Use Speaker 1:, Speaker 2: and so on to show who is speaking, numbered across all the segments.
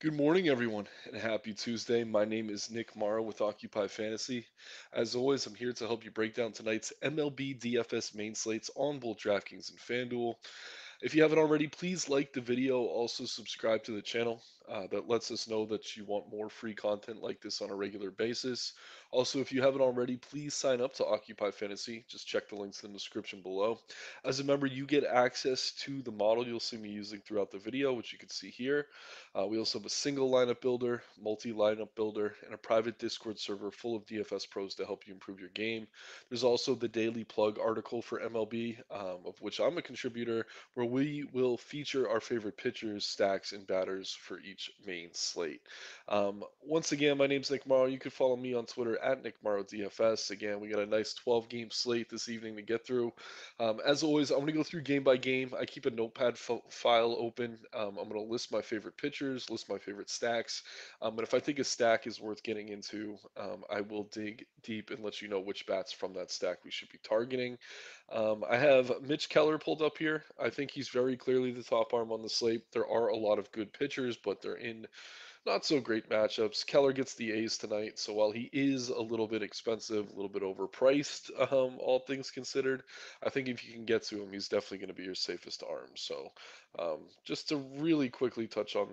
Speaker 1: Good morning, everyone, and happy Tuesday. My name is Nick Marro with Occupy Fantasy. As always, I'm here to help you break down tonight's MLB DFS main slates on both DraftKings and FanDuel. If you haven't already, please like the video. Also, subscribe to the channel. That lets us know that you want more free content like this on a regular basis. Also, if you haven't already, please sign up to Occupy Fantasy. Just check the links in the description below. As a member, you get access to the model you'll see me using throughout the video, which you can see here. We also have a single lineup builder, multi lineup builder, and a private Discord server full of DFS pros to help you improve your game. There's also the daily plug article for MLB, of which I'm a contributor, where we will feature our favorite pitchers, stacks, and batters for each main slate. Once again, my name's Nick Marro. You can follow me on Twitter at Nick Marro DFS. Again, we got a nice 12-game slate this evening to get through. As always, I'm going to go through game by game. I keep a notepad file open. I'm going to list my favorite pitchers, list my favorite stacks. And if I think a stack is worth getting into, I will dig deep and let you know which bats from that stack we should be targeting. I have Mitch Keller pulled up here. I think he's very clearly the top arm on the slate. There are a lot of good pitchers, but they're in not so great matchups. Keller gets the A's tonight, so while he is a little bit expensive, a little bit overpriced, all things considered, I think if you can get to him, he's definitely going to be your safest arm. So, just to really quickly touch on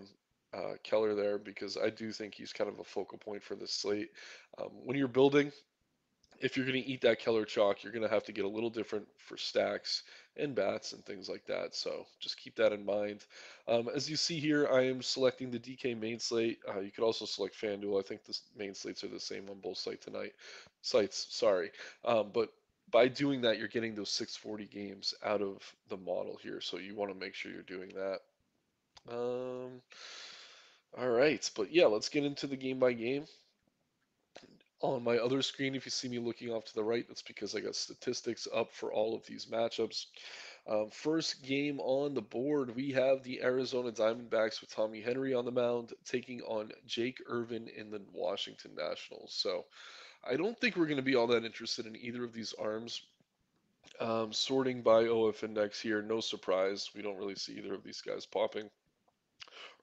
Speaker 1: Keller there, because I do think he's kind of a focal point for this slate. When you're building, if you're going to eat that Keller chalk, you're going to have to get a little different for stacks and bats and things like that. So just keep that in mind. As you see here, I am selecting the DK main slate. You could also select FanDuel. I think the main slates are the same on both sites. Sorry, but by doing that, you're getting those 640 games out of the model here. So you want to make sure you're doing that. Um, all right, but yeah, let's get into the game by game. On my other screen, if you see me looking off to the right, that's because I got statistics up for all of these matchups. First game on the board, we have the Arizona Diamondbacks with Tommy Henry on the mound taking on Jake Irvin in the Washington Nationals. So I don't think we're going to be all that interested in either of these arms. Sorting by OF index here, no surprise. We don't really see either of these guys popping.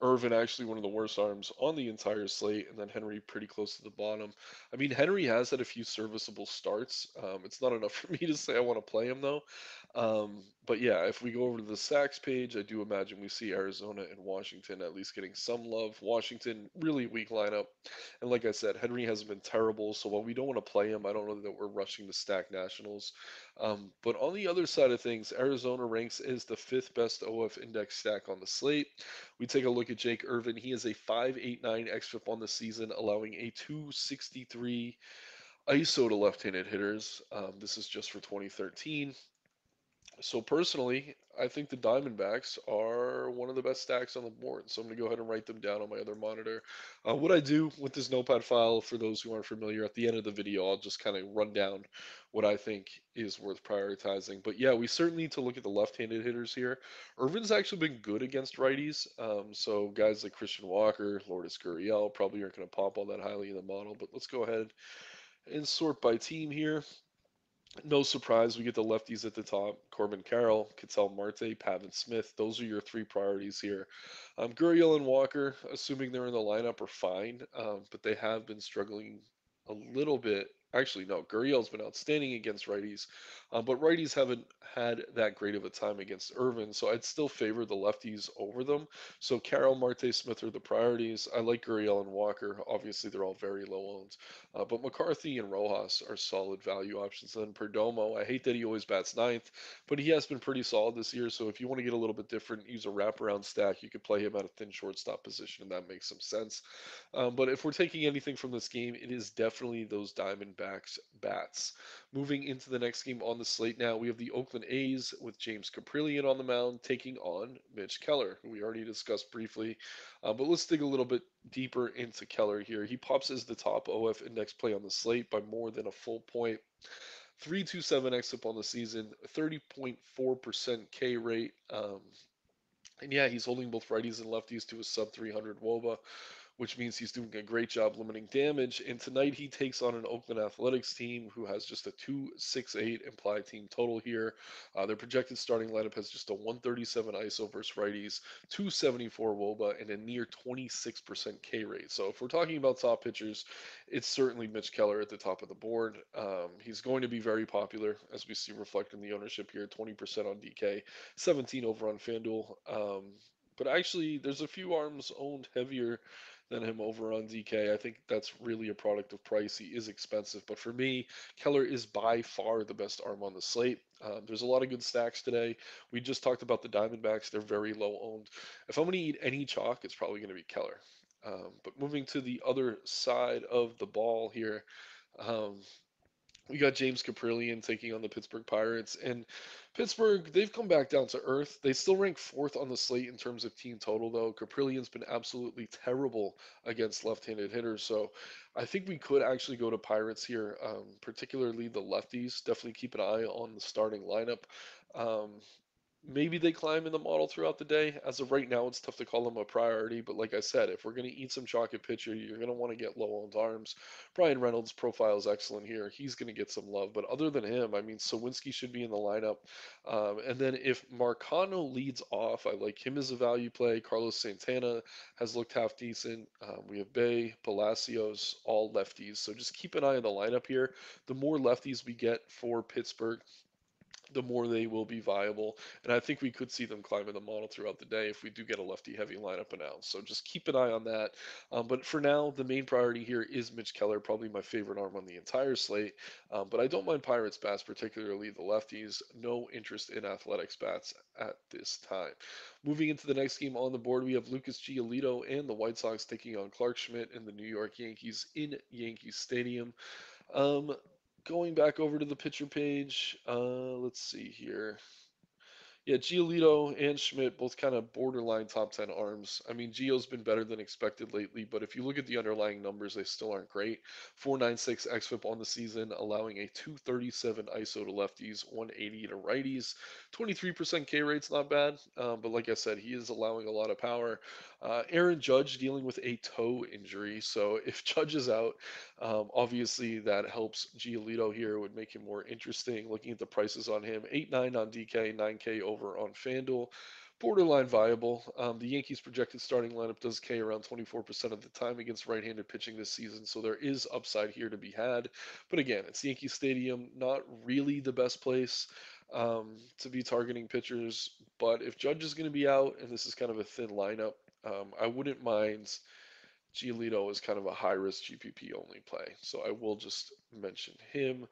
Speaker 1: Irvin actually one of the worst arms on the entire slate, and then Henry pretty close to the bottom. I mean, Henry has had a few serviceable starts. It's not enough for me to say I want to play him though. But yeah, if we go over to the stacks page, I do imagine we see Arizona and Washington at least getting some love. Washington really weak lineup, and like I said, Henry hasn't been terrible. So while we don't want to play him, I don't know that we're rushing to stack Nationals. But on the other side of things, Arizona ranks as the fifth best OF index stack on the slate. We take a look at Jake Irvin. He is a 5.89 xFIP on the season, allowing a 263 ISO to left-handed hitters. This is just for 2013. So personally, I think the Diamondbacks are one of the best stacks on the board. So I'm going to go ahead and write them down on my other monitor. What I do with this notepad file, for those who aren't familiar, at the end of the video, I'll just kind of run down what I think is worth prioritizing. But yeah, we certainly need to look at the left-handed hitters here. Irvin's actually been good against righties. So guys like Christian Walker, Lourdes Gurriel probably aren't going to pop all that highly in the model. But let's go ahead and sort by team here. No surprise, we get the lefties at the top. Corbin Carroll, Ketel Marte, Pavin Smith. Those are your three priorities here. Gurriel and Walker, assuming they're in the lineup, are fine, but they have been struggling a little bit. Actually, no, Gurriel's been outstanding against righties, but righties haven't had that great of a time against Irvin, so I'd still favor the lefties over them. So Carroll, Marte, Smith are the priorities. I like Gurriel and Walker. Obviously, they're all very low owned. But McCarthy and Rojas are solid value options. And then Perdomo, I hate that he always bats ninth, but he has been pretty solid this year. So if you want to get a little bit different, use a wraparound stack, you could play him at a thin shortstop position, and that makes some sense. But if we're taking anything from this game, it is definitely those Diamondbacks bats. Moving into the next game on the slate now, we have the Oakland A's with James Caprillion on the mound taking on Mitch Keller, who we already discussed briefly. But let's dig a little bit deeper into Keller here. He pops as the top OF index play on the slate by more than a full point. 327 xFIP on the season, 30.4% K rate. And yeah, he's holding both righties and lefties to a sub 300 WOBA, which means he's doing a great job limiting damage. And tonight he takes on an Oakland Athletics team who has just a 268 implied team total here. Their projected starting lineup has just a 137 ISO versus righties, 274 WOBA, and a near 26% K rate. So if we're talking about top pitchers, it's certainly Mitch Keller at the top of the board. He's going to be very popular, as we see reflected in the ownership here, 20% on DK, 17 over on FanDuel. But actually, there's a few arms owned heavier than him over on DK. I think that's really a product of price. He is expensive, but for me, Keller is by far the best arm on the slate. There's a lot of good stacks today. We just talked about the Diamondbacks. They're very low owned. If I'm going to eat any chalk, it's probably going to be Keller. But moving to the other side of the ball here, um, we got James Caprillion taking on the Pittsburgh Pirates. And Pittsburgh, they've come back down to earth. They still rank fourth on the slate in terms of team total, though. Caprilion's been absolutely terrible against left-handed hitters. So I think we could actually go to Pirates here, particularly the lefties. Definitely keep an eye on the starting lineup. Um, Maybe they climb in the model throughout the day. As of right now, it's tough to call them a priority. But like I said, if we're going to eat some chalk at pitcher, you're going to want to get low owned arms. Brian Reynolds' profile is excellent here. He's going to get some love. But other than him, I mean, Sawinski should be in the lineup. And then if Marcano leads off, I like him as a value play. Carlos Santana has looked half decent. We have Bay, Palacios, all lefties. So just keep an eye on the lineup here. The more lefties we get for Pittsburgh, the more they will be viable. And I think we could see them climb in the model throughout the day if we do get a lefty heavy lineup announced. So just keep an eye on that. But for now, the main priority here is Mitch Keller, probably my favorite arm on the entire slate. But I don't mind Pirates bats, particularly the lefties. No interest in Athletics bats at this time. Moving into the next game on the board, we have Lucas Giolito and the White Sox taking on Clark Schmidt and the New York Yankees in Yankee Stadium. Um, Going back over to the pitcher page, let's see here. Yeah, Giolito and Schmidt both kind of borderline top 10 arms. I mean, Gio's been better than expected lately, but if you look at the underlying numbers, they still aren't great. 496 xFIP on the season, allowing a 237 ISO to lefties, 180 to righties. 23% K rate's not bad, but like I said, he is allowing a lot of power. Aaron Judge dealing with a toe injury, so if Judge is out, obviously that helps Giolito here, would make him more interesting. Looking at the prices on him, 8.9 on DK, 9K over on FanDuel. Borderline viable. The Yankees' projected starting lineup does K around 24% of the time against right-handed pitching this season, so there is upside here to be had. But again, it's Yankee Stadium, not really the best place to be targeting pitchers. But if Judge is going to be out, and this is kind of a thin lineup, I wouldn't mind Giolito is kind of a high risk GPP only play, so I will just mention him.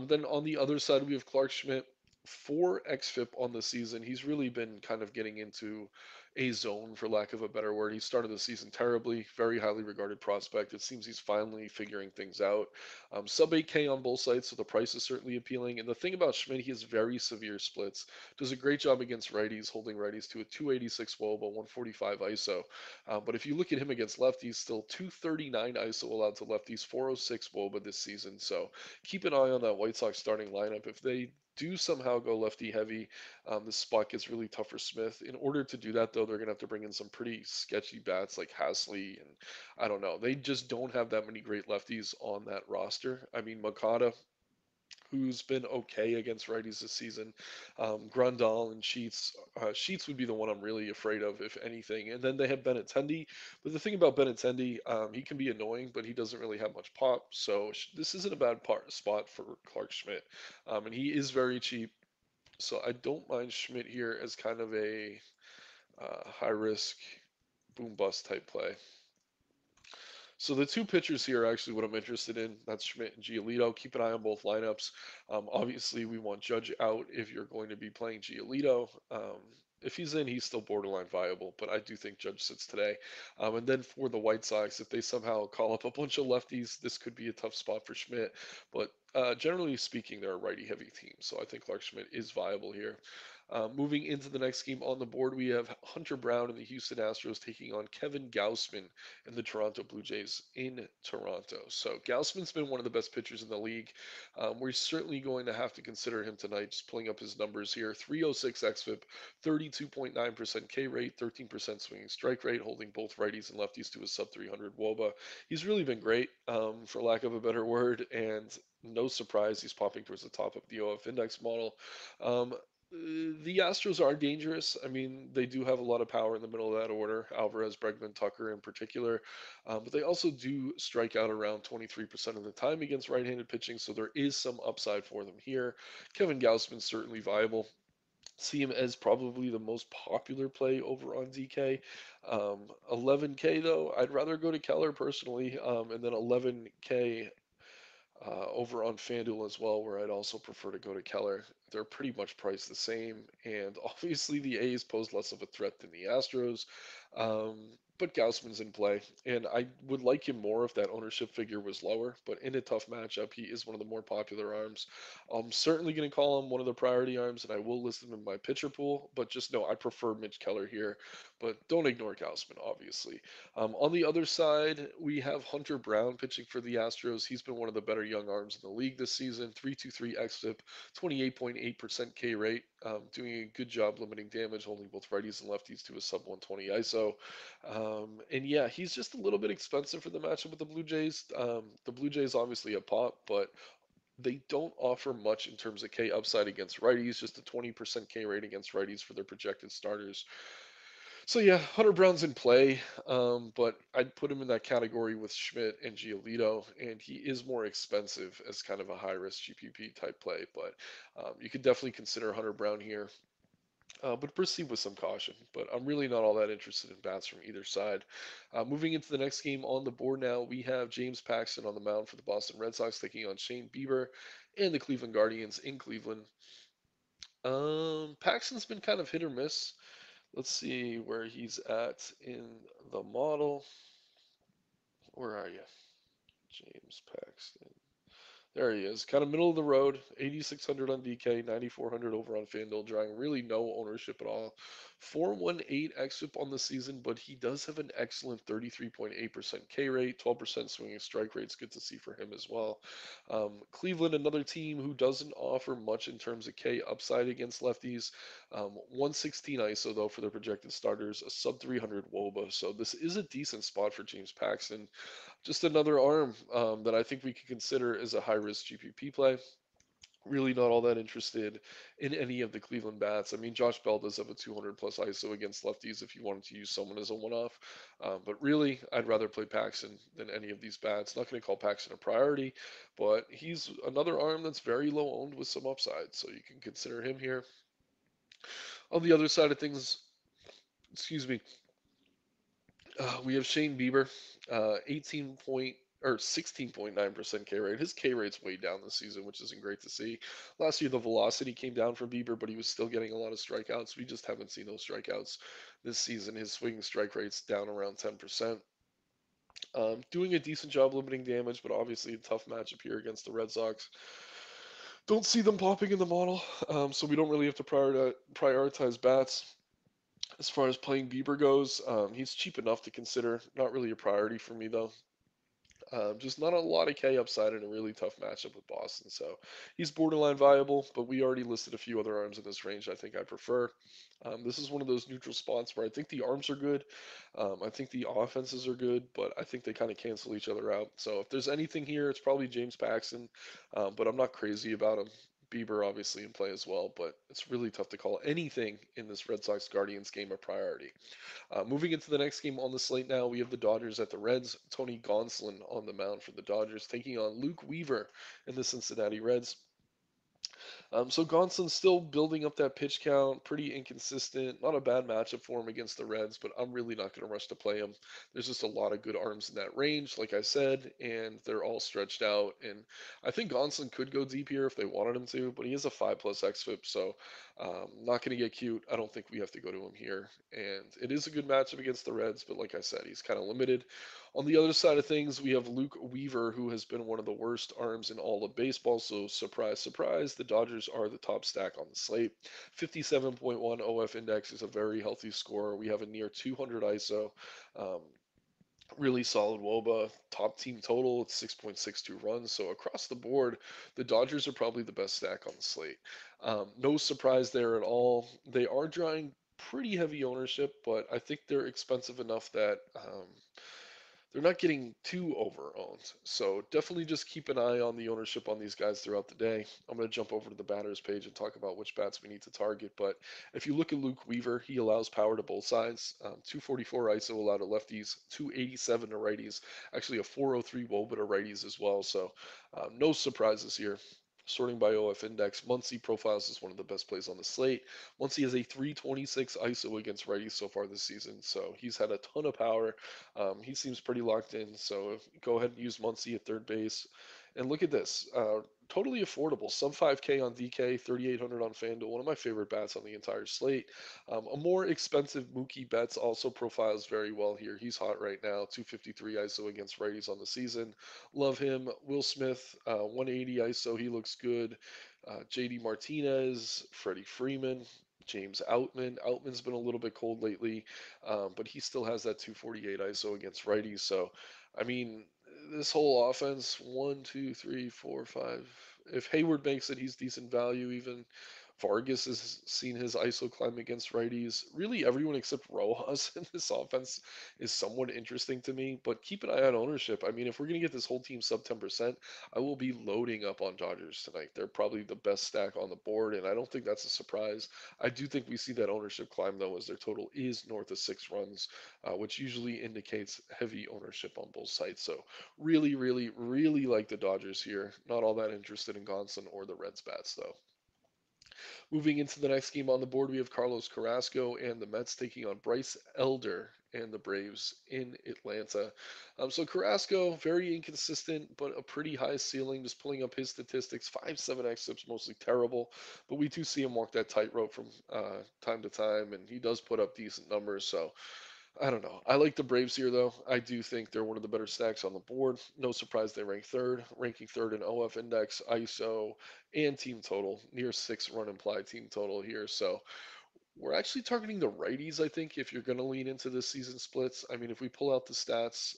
Speaker 1: Then on the other side, we have Clark Schmidt, 4 xFIP on the season. He's really been kind of getting into a zone, for lack of a better word. He started the season terribly, very highly regarded prospect. It seems he's finally figuring things out. Sub 8K on both sides, so the price is certainly appealing. And the thing about Schmidt, he has very severe splits. Does a great job against righties, holding righties to a 286 WOBA, 145 ISO. But if you look at him against lefties, still 239 ISO allowed to lefties, 406 WOBA this season. So keep an eye on that White Sox starting lineup. If they do somehow go lefty heavy, this spot gets really tough for Smith. In order to do that, though, they're going to have to bring in some pretty sketchy bats like Hasley, and I don't know. They just don't have that many great lefties on that roster. I mean, Makata, who's been okay against righties this season. Grandal and Sheets. Sheets would be the one I'm really afraid of, if anything. And then they have Benintendi. But the thing about Benintendi, he can be annoying, but he doesn't really have much pop. So this isn't a bad spot for Clark Schmidt. And he is very cheap. So I don't mind Schmidt here as kind of a high risk boom bust type play. So the two pitchers here are actually what I'm interested in. That's Schmidt and Giolito. Keep an eye on both lineups. Obviously, we want Judge out if you're going to be playing Giolito. If he's in, he's still borderline viable, but I do think Judge sits today. And then for the White Sox, if they somehow call up a bunch of lefties, this could be a tough spot for Schmidt. But Generally speaking, they're a righty-heavy team, so I think Clark Schmidt is viable here. Moving into the next game on the board, we have Hunter Brown and the Houston Astros taking on Kevin Gausman and the Toronto Blue Jays in Toronto. So Gausman's been one of the best pitchers in the league. We're certainly going to have to consider him tonight. Just pulling up his numbers here: 306 xFIP, 32.9% K rate, 13% swinging strike rate, holding both righties and lefties to a sub 300 WOBA. He's really been great, for lack of a better word, and no surprise he's popping towards the top of the OF index model. Um, the Astros are dangerous. I mean, they do have a lot of power in the middle of that order, Alvarez, Bregman, Tucker in particular. But they also do strike out around 23% of the time against right-handed pitching, so there is some upside for them here. Kevin Gausman's certainly viable. See him as probably the most popular play over on DK. 11K though, I'd rather go to Keller personally, and then 11K over on FanDuel as well, where I'd also prefer to go to Keller. They're pretty much priced the same, and obviously the A's pose less of a threat than the Astros. Um, but Gausman's in play, and I would like him more if that ownership figure was lower. But in a tough matchup, he is one of the more popular arms. I'm certainly going to call him one of the priority arms, and I will list him in my pitcher pool. But just know I prefer Mitch Keller here. But don't ignore Gausman, obviously. On the other side, we have Hunter Brown pitching for the Astros. He's been one of the better young arms in the league this season. 3.23 xFIP, 28.8% K rate, doing a good job limiting damage, holding both righties and lefties to a sub 120 ISO. And yeah, he's just a little bit expensive for the matchup with the Blue Jays. The Blue Jays obviously a pop, but they don't offer much in terms of K upside against righties, just a 20% K rate against righties for their projected starters. So yeah, Hunter Brown's in play, but I'd put him in that category with Schmidt and Giolito, and he is more expensive as kind of a high risk GPP type play. But you could definitely consider Hunter Brown here, but proceed with some caution. But I'm really not all that interested in bats from either side. Moving into the next game on the board now, we have James Paxton on the mound for the Boston Red Sox taking on Shane Bieber and the Cleveland Guardians in Cleveland. Paxton's been kind of hit or miss. Let's see where he's at in the model. Where are you? James Paxton. There he is. Kind of middle of the road. 8,600 on DK, 9,400 over on FanDuel, drawing really no ownership at all. 418 xFIP on the season, but he does have an excellent 33.8% K rate, 12% swinging strike rate. It's good to see for him as well. Cleveland, another team who doesn't offer much in terms of K upside against lefties. 116 ISO, though, for their projected starters, a sub 300 WOBA. So this is a decent spot for James Paxton. Just another arm that I think we could consider as a high risk GPP play. Really not all that interested in any of the Cleveland bats. I mean, Josh Bell does have a 200 plus ISO against lefties if you wanted to use someone as a one off. But really, I'd rather play Paxton than any of these bats. Not going to call Paxton a priority, but he's another arm that's very low owned with some upside. So you can consider him here. On the other side of things, excuse me, we have Shane Bieber, 18 point or 16.9% K rate. His K rate's way down this season, which isn't great to see. Last year, the velocity came down for Bieber, but he was still getting a lot of strikeouts. We just haven't seen those strikeouts this season. His swinging strike rate's down around 10%. Doing a decent job limiting damage, but obviously a tough matchup here against the Red Sox. Don't see them popping in the model, so we don't really have to prioritize bats. As far as playing Bieber goes, he's cheap enough to consider. Not really a priority for me though. Just not a lot of K upside in a really tough matchup with Boston. So he's borderline viable, but we already listed a few other arms in this range I think I prefer. This is one of those neutral spots where I think the arms are good. I think the offenses are good, but I think they kind of cancel each other out. So if there's anything here, it's probably James Paxton, but I'm not crazy about him. Bieber obviously in play as well, but it's really tough to call anything in this Red Sox Guardians game a priority. Moving into the next game on the slate now, we have the Dodgers at the Reds. Tony Gonsolin on the mound for the Dodgers, taking on Luke Weaver in the Cincinnati Reds. So Gonsolin's still building up that pitch count, pretty inconsistent. Not a bad matchup for him against the Reds, but I'm really not going to rush to play him. There's just a lot of good arms in that range, like I said, and they're all stretched out. And I think Gonsolin could go deep here if they wanted him to, but he is a 5 plus xFIP, so not going to get cute. I don't think we have to go to him here. And it is a good matchup against the Reds, but like I said, he's kind of limited. On the other side of things, we have Luke Weaver, who has been one of the worst arms in all of baseball. So, surprise, surprise, the Dodgers are the top stack on the slate. 57.1 OF index is a very healthy score. We have a near 200 ISO. Um, Really solid WOBA. Top team total, it's 6.62 runs. So across the board, the Dodgers are probably the best stack on the slate. No surprise there at all. They are drawing pretty heavy ownership, but I think they're expensive enough that they're not getting too over owned. So definitely just keep an eye on the ownership on these guys throughout the day. I'm going to jump over to the batters page and talk about which bats we need to target. But if you look at Luke Weaver, he allows power to both sides. 244 ISO allowed to lefties, 287 to righties, actually a 403 WOBA to righties as well. So no surprises here. Sorting by OF index, Muncy profiles is one of the best plays on the slate. Muncy has a 326 ISO against righties so far this season, so he's had a ton of power. He seems pretty locked in, so go ahead and use Muncy at third base. And look at this. Totally affordable. Sub 5K on DK, 3,800 on FanDuel. One of my favorite bats on the entire slate. A more expensive Mookie Betts also profiles very well here. He's hot right now. 253 ISO against righties on the season. Love him. Will Smith, 180 ISO. He looks good. JD Martinez, Freddie Freeman, James Outman. Outman's been a little bit cold lately, but he still has that 248 ISO against righties. So, I mean, this whole offense, one, two, three, four, five. If Hayward makes it, he's decent value. Even Vargas has seen his ISO climb against righties. Really, everyone except Rojas in this offense is somewhat interesting to me. But keep an eye on ownership. I mean, if we're gonna get this whole team sub 10%, I will be loading up on Dodgers tonight. They're probably the best stack on the board, and I don't think that's a surprise. I do think we see that ownership climb though, as their total is north of 6 runs, which usually indicates heavy ownership on both sides. So really, really, really like the Dodgers here. Not all that interested in Gonsolin or the Reds bats though. Moving into the next game on the board, we have Carlos Carrasco and the Mets taking on Bryce Elder and the Braves in Atlanta. So Carrasco, very inconsistent, but a pretty high ceiling. Just pulling up his statistics, 5.7 xFIP's mostly terrible, but we do see him walk that tightrope from time to time, and he does put up decent numbers. So I don't know. I like the Braves here, though. I do think they're one of the better stacks on the board. No surprise they rank third, ranking third in OF index, ISO, and team total, near 6 run implied team total here. So we're actually targeting the righties, I think, if you're going to lean into this season splits. I mean, if we pull out the stats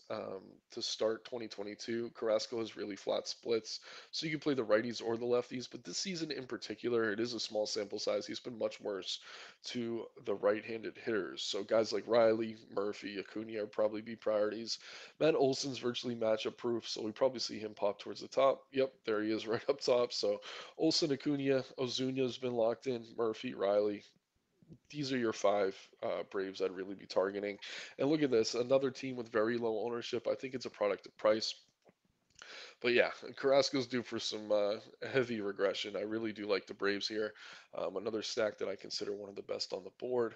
Speaker 1: to start 2022, Carrasco has really flat splits. So you can play the righties or the lefties. But this season in particular, it is a small sample size. He's been much worse to the right handed hitters. So guys like Riley, Murphy, Acuna would probably be priorities. Matt Olson's virtually matchup proof. So we probably see him pop towards the top. Yep, there he is right up top. So Olson, Acuna, Ozuna's been locked in. Murphy, Riley, these are your five Braves I'd really be targeting. And look at this, another team with very low ownership. I think it's a product of price. But yeah, Carrasco's due for some heavy regression. I really do like the Braves here. Another stack that I consider one of the best on the board.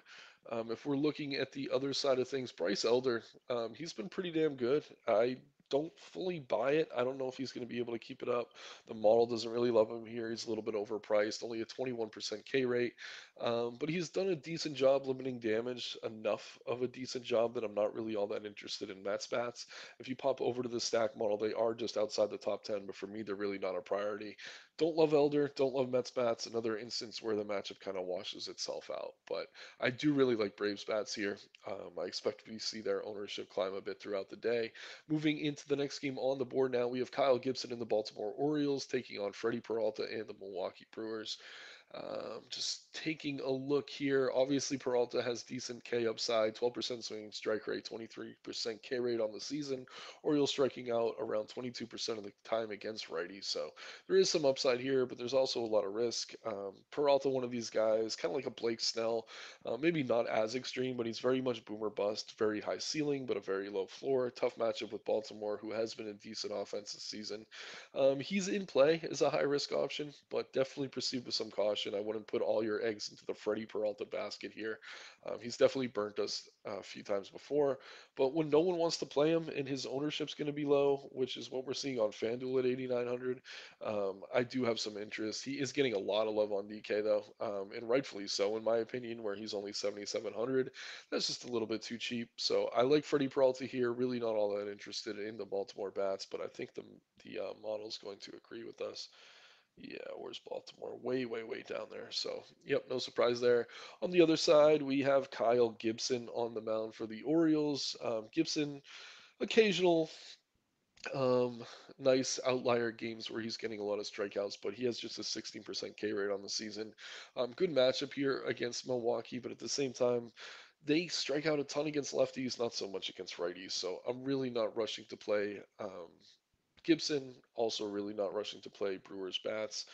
Speaker 1: If we're looking at the other side of things, Bryce Elder, he's been pretty damn good. I don't fully buy it. I don't know if he's going to be able to keep it up. The model doesn't really love him here. He's a little bit overpriced, only a 21% K rate. But he's done a decent job limiting damage, enough of a decent job that I'm not really all that interested in Mets bats. If you pop over to the stack model, they are just outside the top 10, but for me, they're really not a priority. Don't love Elder, don't love Mets bats. Another instance where the matchup kind of washes itself out. But I do really like Braves bats here. I expect we see their ownership climb a bit throughout the day. Moving into the next game on the board now, we have Kyle Gibson and the Baltimore Orioles taking on Freddie Peralta and the Milwaukee Brewers. Just taking a look here. Obviously, Peralta has decent K upside, 12% swinging strike rate, 23% K rate on the season. Orioles striking out around 22% of the time against righties. So there is some upside here, but there's also a lot of risk. Peralta, one of these guys, kind of like a Blake Snell, maybe not as extreme, but he's very much boomer bust. Very high ceiling, but a very low floor. Tough matchup with Baltimore, who has been a decent offense this season. He's in play as a high risk option, but definitely proceed with some caution. caution. I wouldn't put all your eggs into the Freddie Peralta basket here. He's definitely burnt us a few times before, but when no one wants to play him and his ownership's going to be low, which is what we're seeing on FanDuel at 8,900, I do have some interest. He is getting a lot of love on DK though, and rightfully so in my opinion, where he's only 7,700. That's just a little bit too cheap. So I like Freddie Peralta here. Really not all that interested in the Baltimore bats, but I think the model's going to agree with us. Yeah, where's Baltimore? Way, way, way down there. So, yep, no surprise there. On the other side, we have Kyle Gibson on the mound for the Orioles. Gibson, occasional um, nice outlier games where he's getting a lot of strikeouts, but he has just a 16% K rate on the season. Good matchup here against Milwaukee, but at the same time, they strike out a ton against lefties, not so much against righties. So I'm really not rushing to play Gibson. Also, really not rushing to play Brewers bats.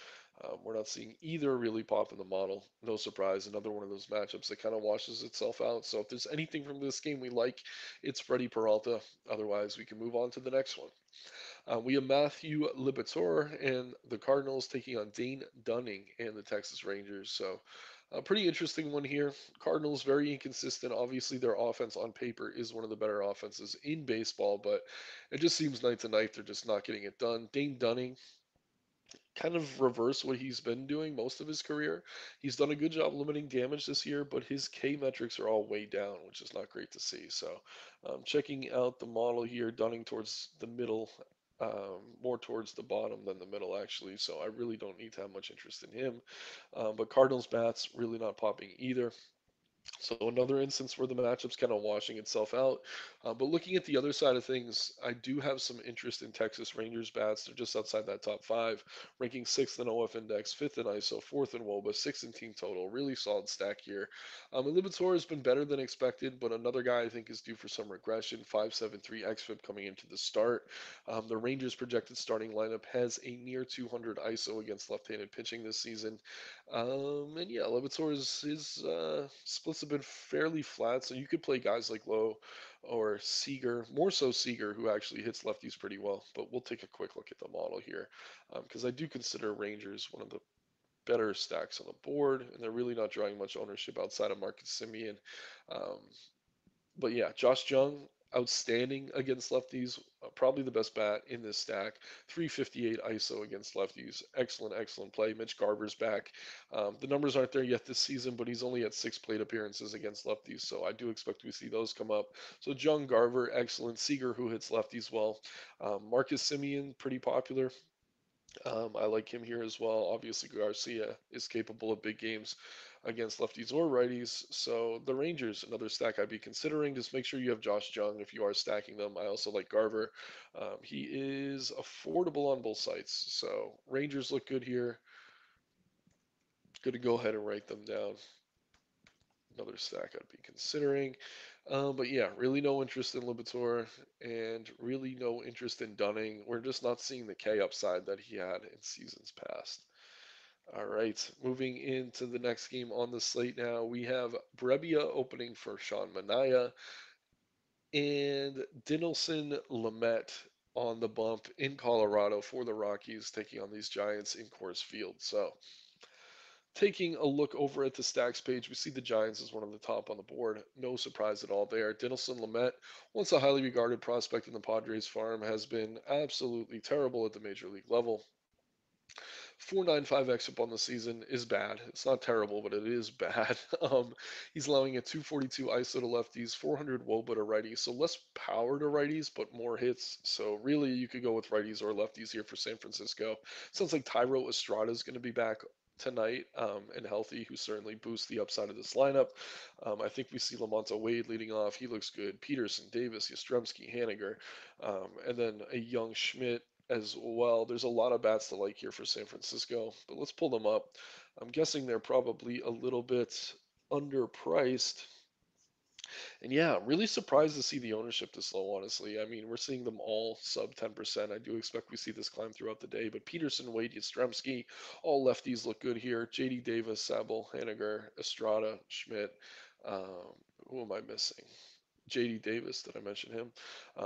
Speaker 1: We're not seeing either really pop in the model. No surprise. Another one of those matchups that kind of washes itself out. So if there's anything from this game we like, it's Freddie Peralta. Otherwise, we can move on to the next one. We have Matthew Liberatore and the Cardinals taking on Dane Dunning and the Texas Rangers. So, a pretty interesting one here. Cardinals very inconsistent. Obviously, their offense on paper is one of the better offenses in baseball, but it just seems night to night they're just not getting it done. Dane Dunning kind of reverse what he's been doing most of his career. He's done a good job limiting damage this year, but his K metrics are all way down, which is not great to see. So, checking out the model here, Dunning towards the middle, more towards the bottom than the middle, actually. So, I really don't need to have much interest in him. But Cardinals bats really not popping either. So another instance where the matchup's kind of washing itself out. But looking at the other side of things, I do have some interest in Texas Rangers bats. They're just outside that top five, ranking sixth in OF index, fifth in ISO, fourth in WOBA, sixth in team total. Really solid stack here. And Libator has been better than expected, but another guy I think is due for some regression. 5.73 xFIP coming into the start. The Rangers' projected starting lineup has a near 200 ISO against left-handed pitching this season. And yeah, his splits have been fairly flat, so you could play guys like Lowe or Seager, more so Seager, who actually hits lefties pretty well. But we'll take a quick look at the model here, because I do consider Rangers one of the better stacks on the board, and they're really not drawing much ownership outside of Marcus Simeon. Um, but yeah, Josh Jung, outstanding against lefties. Probably the best bat in this stack. 358 ISO against lefties. Excellent, excellent play. Mitch Garver's back. The numbers aren't there yet this season, but he's only at 6 plate appearances against lefties, so I do expect to see those come up. So Jung, Garver, excellent. Seager, who hits lefties well. Marcus Simeon, pretty popular. I like him here as well. Obviously, Garcia is capable of big games against lefties or righties. So the Rangers, another stack I'd be considering. Just make sure you have Josh Jung if you are stacking them. I also like Garver. He is affordable on both sites. So Rangers look good here. Good to go ahead and write them down. Another stack I'd be considering. But yeah, really no interest in Libator and really no interest in Dunning. We're just not seeing the K upside that he had in seasons past. All right, moving into the next game on the slate now, we have Brebbia opening for Sean Manaea and Dinelson Lamet on the bump in Colorado for the Rockies, taking on these Giants in Coors Field. So, taking a look over at the stacks page, we see the Giants as one of the top on the board. No surprise at all there. Dinelson Lamet, once a highly regarded prospect in the Padres farm, has been absolutely terrible at the major league level. 4.95 xFIP on the season is bad. It's not terrible, but it is bad. He's allowing a 242 ISO to lefties, 400 WOBA to righties, so less power to righties, but more hits. So really, you could go with righties or lefties here for San Francisco. Sounds like Tyro Estrada is going to be back tonight and healthy, who certainly boosts the upside of this lineup. I think we see Lamonta Wade leading off. He looks good. Peterson, Davis, Yastrzemski, Haniger, and then a young Schmidt as well. There's a lot of bats to like here for San Francisco, but let's pull them up. I'm guessing they're probably a little bit underpriced. And yeah, really surprised to see the ownership this low, honestly. I mean, we're seeing them all sub 10%. I do expect we see this climb throughout the day, but Peterson, Wade, Yastrzemski, all lefties look good here. JD Davis, Sabel, Haniger, Estrada, Schmidt. Um, who am I missing? JD Davis, did I mention him?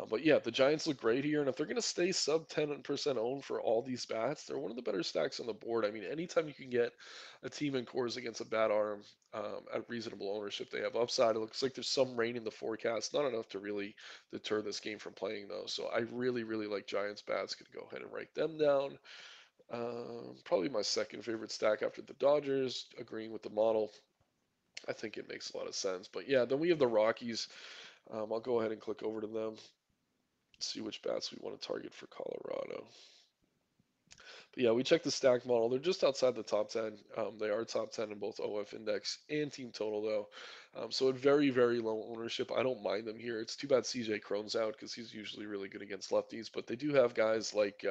Speaker 1: But yeah, the Giants look great here, and if they're going to stay sub 10% owned for all these bats, they're one of the better stacks on the board. I mean, anytime you can get a team in cores against a bad arm at reasonable ownership, they have upside. It looks like there's some rain in the forecast, not enough to really deter this game from playing though. So I really, really like Giants bats. Could go ahead and write them down. Probably my second favorite stack after the Dodgers, agreeing with the model. I think it makes a lot of sense. But yeah, then we have the Rockies. I'll go ahead and click over to them, see which bats we want to target for Colorado. But yeah, we checked the stack model. They're just outside the top 10. They are top 10 in both OF index and team total, though. So at very, very low ownership, I don't mind them here. It's too bad CJ Cron's out because he's usually really good against lefties. But they do have guys like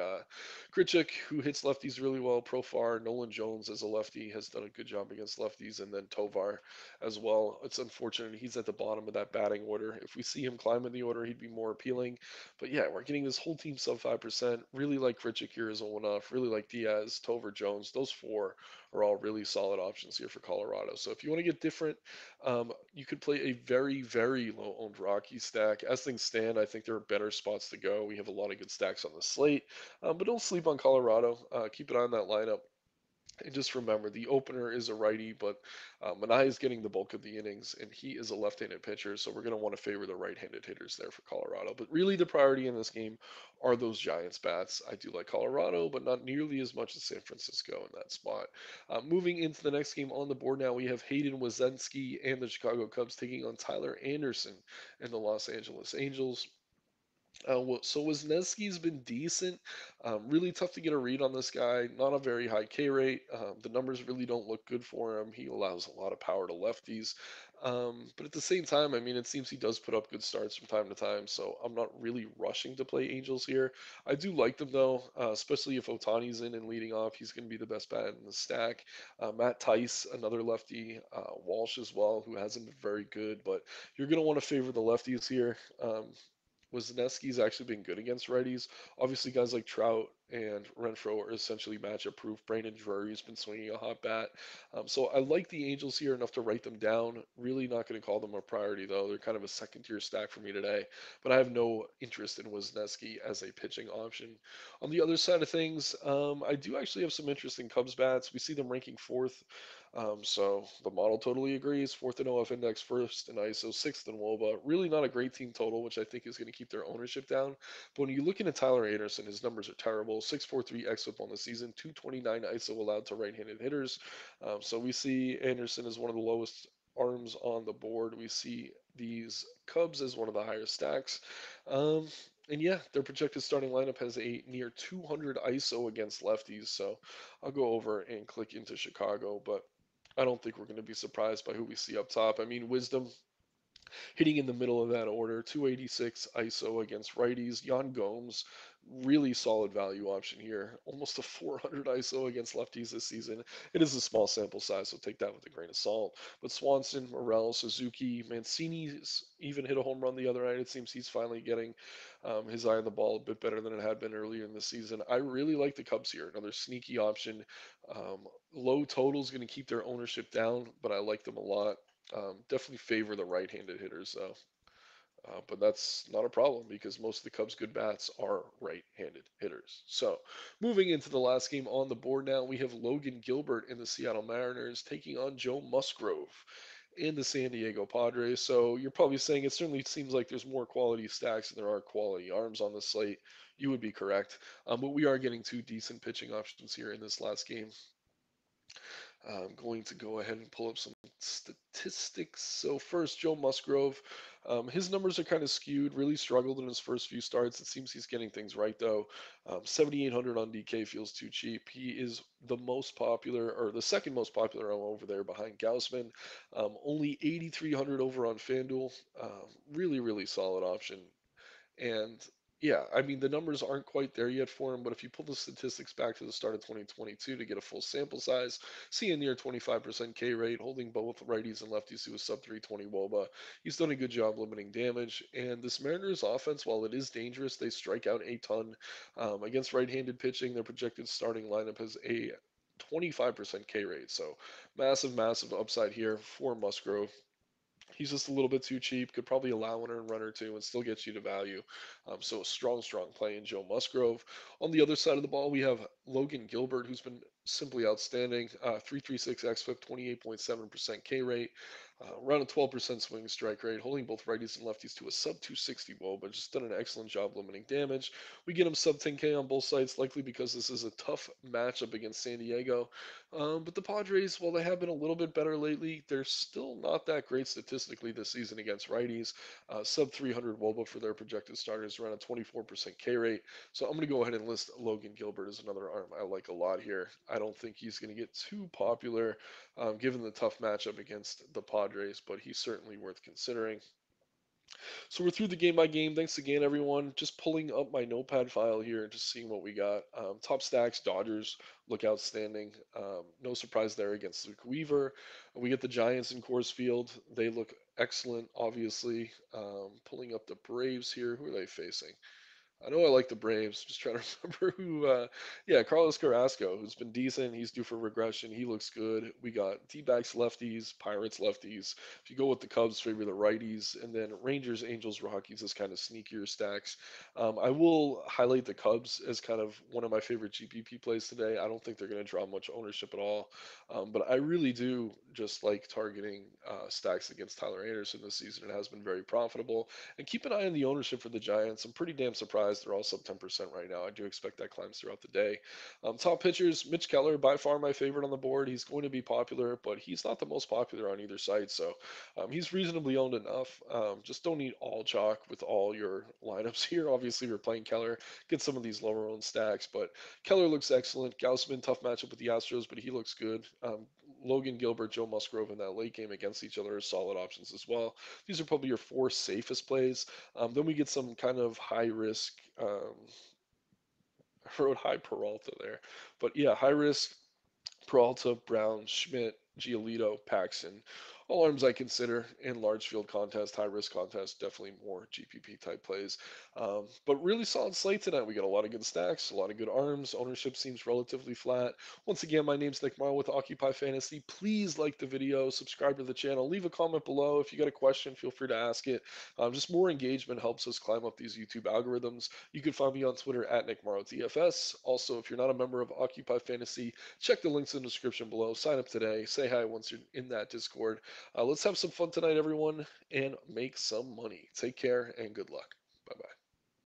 Speaker 1: Grichuk, who hits lefties really well. Profar, Nolan Jones as a lefty has done a good job against lefties, and then Tovar as well. It's unfortunate he's at the bottom of that batting order. If we see him climb in the order, he'd be more appealing. But yeah, we're getting this whole team sub 5%. Really like Grichuk here as a one off. Really like Diaz, Tover, Jones. Those four are all really solid options here for Colorado. So if you want to get different, you could play a very, very low owned Rocky stack. As things stand, I think there are better spots to go. We have a lot of good stacks on the slate, but don't sleep on Colorado. Keep an eye on that lineup. And just remember, the opener is a righty, but Manai is getting the bulk of the innings, and he is a left-handed pitcher, so we're going to want to favor the right-handed hitters there for Colorado. But really, the priority in this game are those Giants bats. I do like Colorado, but not nearly as much as San Francisco in that spot. Moving into the next game on the board now, we have Hayden Wesneski and the Chicago Cubs taking on Tyler Anderson and the Los Angeles Angels. So Wisniewski's been decent. Really tough to get a read on this guy. Not a very high K rate. The numbers really don't look good for him. He allows a lot of power to lefties. But at the same time, I mean, it seems he does put up good starts from time to time. So I'm not really rushing to play Angels here. I do like them though, especially if Otani's in and leading off. He's going to be the best bat in the stack. Matt Tice, another lefty. Walsh as well, who hasn't been very good. But you're going to want to favor the lefties here. Wisniewski's actually been good against righties. Obviously, guys like Trout and Renfroe are essentially matchup proof. Brandon Drury's been swinging a hot bat. So I like the Angels here enough to write them down. Really not going to call them a priority, though. They're kind of a second tier stack for me today. But I have no interest in Wisniewski as a pitching option. On the other side of things, I do actually have some interest in Cubs bats. We see them ranking fourth. So the model totally agrees. Fourth in OF index, first in ISO, sixth in WOBA. Really not a great team total, which I think is going to keep their ownership down. But when you look into Tyler Anderson, his numbers are terrible. 6.43 xFIP on the season, 229 ISO allowed to right-handed hitters. So we see Anderson as one of the lowest arms on the board. We see these Cubs as one of the higher stacks. Um, and yeah, their projected starting lineup has a near 200 ISO against lefties. So I'll go over and click into Chicago, but I don't think we're going to be surprised by who we see up top. I mean, Wisdom hitting in the middle of that order, 286 ISO against righties. Jan Gomes, really solid value option here. Almost a 400 ISO against lefties this season. It is a small sample size, so take that with a grain of salt. But Swanson, Morel, Suzuki, Mancini's even hit a home run the other night. It seems he's finally getting his eye on the ball a bit better than it had been earlier in the season. I really like the Cubs here. Another sneaky option. Um, Low total is going to keep their ownership down, but I like them a lot. Definitely favor the right-handed hitters though, but that's not a problem because most of the Cubs' good bats are right-handed hitters. So, moving into the last game on the board now, we have Logan Gilbert in the Seattle Mariners taking on Joe Musgrove in the San Diego Padres. So you're probably saying it certainly seems like there's more quality stacks than there are quality arms on the slate. You would be correct, but we are getting two decent pitching options here in this last game. I'm going to go ahead and pull up some statistics. So first, Joe Musgrove, his numbers are kind of skewed. Really struggled in his first few starts. It seems he's getting things right though. 7,800 on DK feels too cheap. He is the most popular, or the second most popular over there behind Gaussman. Only 8,300 over on FanDuel. Really, really solid option. And yeah, I mean, the numbers aren't quite there yet for him, but if you pull the statistics back to the start of 2022 to get a full sample size, see a near 25% K rate, holding both righties and lefties to a sub 320 WOBA. He's done a good job limiting damage. And this Mariners offense, while it is dangerous, they strike out a ton. Against right handed pitching, their projected starting lineup has a 25% K rate. So massive, massive upside here for Musgrove. He's just a little bit too cheap. Could probably allow an earned run or two and still get you to value. So a strong, strong play in Joe Musgrove. On the other side of the ball, we have Logan Gilbert, who's been simply outstanding. 336 xFIP, 28.7% K rate, around a 12% swing strike rate, holding both righties and lefties to a sub 260 whoa, but just done an excellent job limiting damage. We get him sub 10K on both sides, likely because this is a tough matchup against San Diego. But the Padres, while they have been a little bit better lately, they're still not that great statistically this season against righties. Sub 300 WOBA for their projected starters, around a 24% K rate. So I'm going to go ahead and list Logan Gilbert as another arm I like a lot here. I don't think he's going to get too popular given the tough matchup against the Padres, but he's certainly worth considering. So we're through the game by game. Thanks again, everyone. Just pulling up my notepad file here and just seeing what we got. Top stacks, Dodgers look outstanding. No surprise there against Luke Weaver. We get the Giants in Coors Field. They look excellent, obviously. Pulling up the Braves here. Who are they facing? I know I like the Braves. Just trying to remember who. Yeah, Carlos Carrasco, who's been decent. He's due for regression. He looks good. We got D-backs lefties, Pirates lefties. If you go with the Cubs, favor the righties, and then Rangers, Angels, Rockies as kind of sneakier stacks. I will highlight the Cubs as kind of one of my favorite GPP plays today. I don't think they're going to draw much ownership at all, but I really do just like targeting stacks against Tyler Anderson this season. It has been very profitable. And keep an eye on the ownership for the Giants. I'm pretty damn surprised they're all sub 10% right now. I do expect that climbs throughout the day. Top pitchers, Mitch Keller, by far my favorite on the board. He's going to be popular, but he's not the most popular on either side. So he's reasonably owned enough. Just don't need all chalk with all your lineups here. Obviously, you're playing Keller. Get some of these lower owned stacks, but Keller looks excellent. Gausman, tough matchup with the Astros, but he looks good. Logan Gilbert, Joe Musgrove in that late game against each other are solid options as well. These are probably your four safest plays. Then we get some kind of high risk. I wrote high Peralta there, but yeah, high risk Peralta, Brown, Schmidt, Giolito, Paxton. All arms I consider in large field contest, high risk contest, definitely more GPP type plays. But really solid slate tonight. We got a lot of good stacks, a lot of good arms. Ownership seems relatively flat. Once again, my name's Nick Marro with Occupy Fantasy. Please like the video, subscribe to the channel, leave a comment below. If you got a question, feel free to ask it. Just more engagement helps us climb up these YouTube algorithms. You can find me on Twitter at Nick Marro DFS. Also, if you're not a member of Occupy Fantasy, check the links in the description below. Sign up today. Say hi once you're in that Discord. Let's have some fun tonight, everyone, and make some money. Take care and good luck. Bye bye.